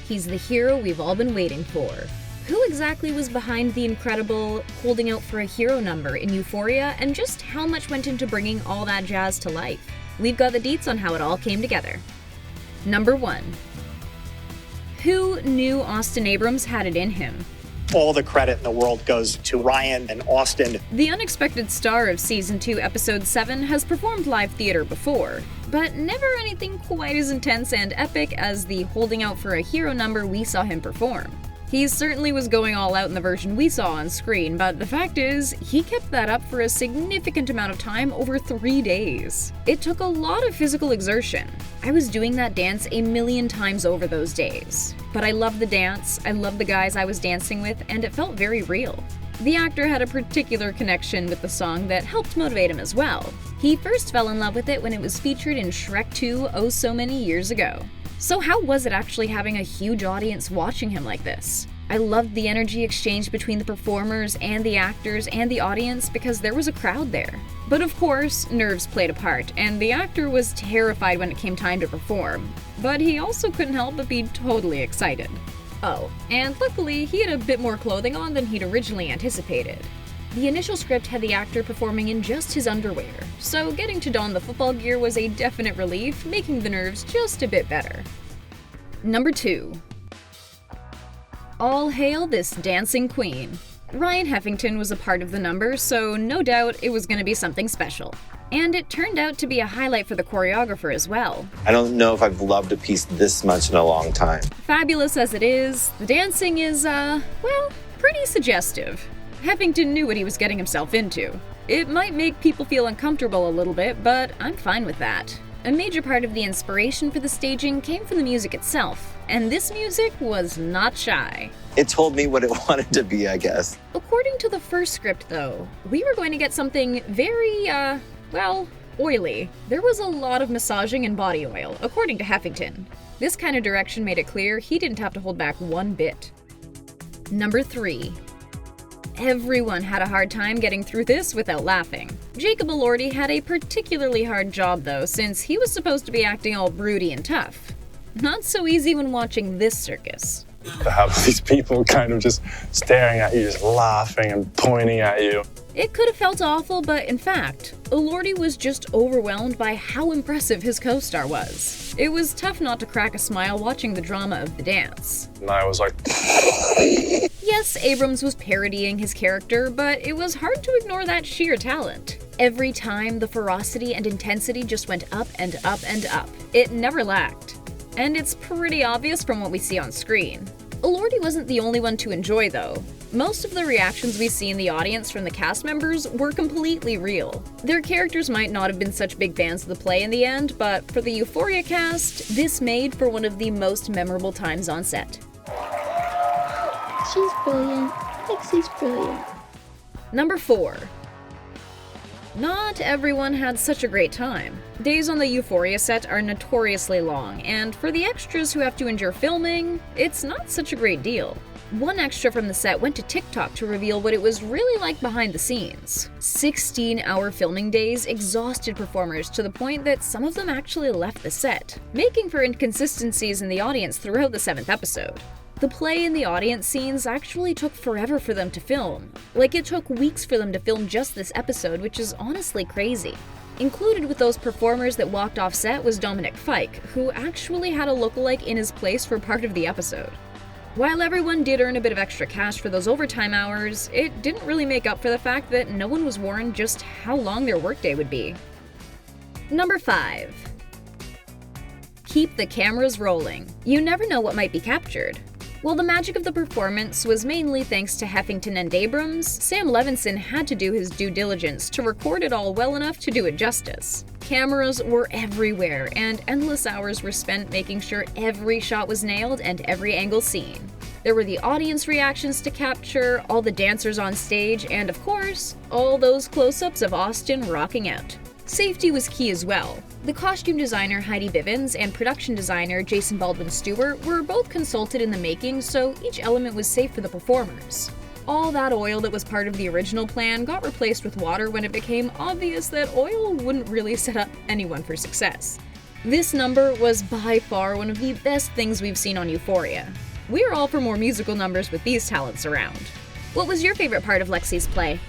He's the hero we've all been waiting for. Who exactly was behind the incredible holding out for a hero number in Euphoria, and just how much went into bringing all that jazz to life? We've got the deets on how it all came together. Number 1. Who knew Austin Abrams had it in him? All the credit in the world goes to Ryan and Austin. The unexpected star of Season 2, Episode 7 has performed live theater before, but never anything quite as intense and epic as the holding out for a hero number we saw him perform. He certainly was going all out in the version we saw on screen, but the fact is, he kept that up for a significant amount of time over 3 days. It took a lot of physical exertion. I was doing that dance a million times over those days. But I loved the dance, I loved the guys I was dancing with, and it felt very real. The actor had a particular connection with the song that helped motivate him as well. He first fell in love with it when it was featured in Shrek 2 oh so many years ago. So how was it actually having a huge audience watching him like this? I loved the energy exchange between the performers and the actors and the audience because there was a crowd there. But of course, nerves played a part, and the actor was terrified when it came time to perform. But he also couldn't help but be totally excited. Oh, and luckily he had a bit more clothing on than he'd originally anticipated. The initial script had the actor performing in just his underwear, so getting to don the football gear was a definite relief, making the nerves just a bit better. Number 2. All hail this dancing queen. Ryan Heffington was a part of the number, so no doubt it was going to be something special. And it turned out to be a highlight for the choreographer as well. I don't know if I've loved a piece this much in a long time. Fabulous as it is, the dancing is, well, pretty suggestive. Heffington knew what he was getting himself into. It might make people feel uncomfortable a little bit, but I'm fine with that. A major part of the inspiration for the staging came from the music itself, and this music was not shy. It told me what it wanted to be, I guess. According to the first script, though, we were going to get something very, well, oily. There was a lot of massaging and body oil, according to Heffington. This kind of direction made it clear he didn't have to hold back one bit. Number 3. Everyone had a hard time getting through this without laughing. Jacob Elordi had a particularly hard job though, since he was supposed to be acting all broody and tough. Not so easy when watching this circus. To have these people kind of just staring at you, just laughing and pointing at you. It could have felt awful, but in fact, Elordi was just overwhelmed by how impressive his co-star was. It was tough not to crack a smile watching the drama of the dance. And I was like... Yes, Abrams was parodying his character, but it was hard to ignore that sheer talent. Every time, the ferocity and intensity just went up and up and up. It never lacked. And it's pretty obvious from what we see on screen. Elordi wasn't the only one to enjoy, though. Most of the reactions we see in the audience from the cast members were completely real. Their characters might not have been such big fans of the play in the end, but for the Euphoria cast, this made for one of the most memorable times on set. She's brilliant. Lexi's brilliant. Number 4. Not everyone had such a great time. Days on the Euphoria set are notoriously long, and for the extras who have to endure filming, it's not such a great deal. One extra from the set went to TikTok to reveal what it was really like behind the scenes. 16-hour filming days exhausted performers to the point that some of them actually left the set, making for inconsistencies in the audience throughout the 7th episode. The play and the audience scenes actually took forever for them to film. Like, it took weeks for them to film just this episode, which is honestly crazy. Included with those performers that walked off set was Dominic Fike, who actually had a lookalike in his place for part of the episode. While everyone did earn a bit of extra cash for those overtime hours, it didn't really make up for the fact that no one was warned just how long their workday would be. Number 5. Keep the cameras rolling. You never know what might be captured. While the magic of the performance was mainly thanks to Heffington and Abrams, Sam Levinson had to do his due diligence to record it all well enough to do it justice. Cameras were everywhere, and endless hours were spent making sure every shot was nailed and every angle seen. There were the audience reactions to capture, all the dancers on stage, and of course, all those close-ups of Austin rocking out. Safety was key as well. The costume designer Heidi Bivens and production designer Jason Baldwin Stewart were both consulted in the making, so each element was safe for the performers. All that oil that was part of the original plan got replaced with water when it became obvious that oil wouldn't really set up anyone for success. This number was by far one of the best things we've seen on Euphoria. We're all for more musical numbers with these talents around. What was your favorite part of Lexi's play?